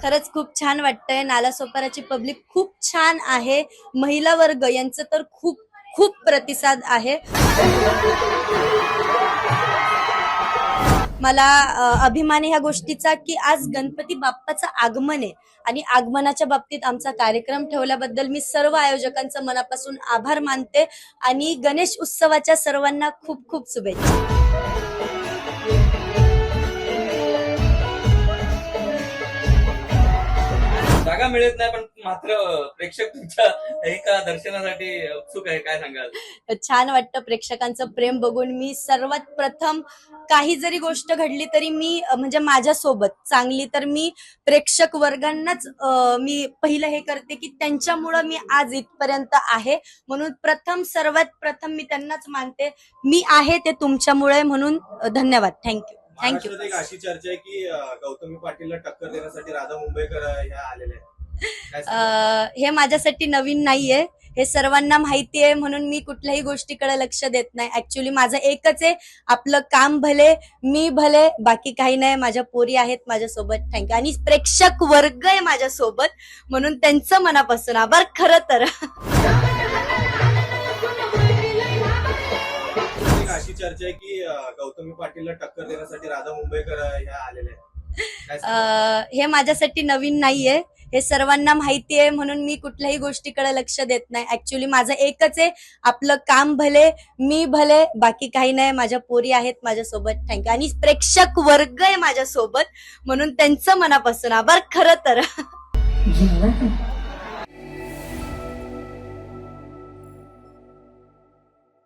खरंच खूप छान वाटतंय. नालासोपाराची पब्लिक खूप छान आहे. महिला वर्ग यांचं तर खूप खूप प्रतिसाद आहे. मला अभिमान आहे ह्या गोष्टीचा की आज गणपती बाप्पाचं आगमन आहे आणि आगमनाच्या बाबतीत आमचा कार्यक्रम ठेवल्याबद्दल मी सर्व आयोजकांचं मनापासून आभार मानते आणि गणेश उत्सवाच्या सर्वांना खूप खूप शुभेच्छा. जागा मिळत नाही पण मात्र प्रेक्षक तुमच्या एका दर्शनासाठी उत्सुक आहे, काय सांगाल? छान वाटतं प्रेक्षकांचं प्रेम बघून. मी सर्वात प्रथम काही जरी गोष्ट घडली तरी मी म्हणजे माझ्यासोबत चांगली तर मी प्रेक्षक वर्गांनाच मी पहिलं हे करते की त्यांच्यामुळं मी आज इथपर्यंत आहे. म्हणून सर्वात प्रथम मी त्यांनाच मानते. मी आहे ते तुमच्यामुळे, म्हणून धन्यवाद. थँक्यू. महाराष्ट्रात एक अशी चर्चा आहे की गौतमी पाटीलला टक्कर देण्यासाठी राधा मुंबईकर ह्या आलेल्या आहेत. हे माझ्यासाठी नवीन नाहीये. हे सर्वांना माहिती आहे, म्हणून मी कुठल्याही गोष्टीकडे लक्ष देत नाही. ऍक्च्युली माझं एकच आहे, आपलं काम भले मी भले, बाकी काही नाही. माझ्या पोरी आहेत माझ्यासोबत. थँक्यू. आणि प्रेक्षक वर्ग आहे माझ्यासोबत, म्हणून त्यांचं मनापासून आभार. खरं तर अशी चर्चा आहे की गौतमी पाटीलला टक्कर देण्यासाठी राधा मुंबईकर ह्या आलेल्या आहेत. हे माझ्यासाठी नवीन नाहीये. हे सर्वांना माहिती आहे, म्हणून मी कुठल्याही गोष्टीकडे लक्ष देत नाही. ऍक्च्युली माझं एकच आहे, आपलं काम भले मी भले, बाकी काही नाही. माझ्या पोरी आहेत माझ्यासोबत. थँक्यू. आणि प्रेक्षक वर्ग आहे माझ्यासोबत, म्हणून त्यांचं मनापासून आभार. खरं तर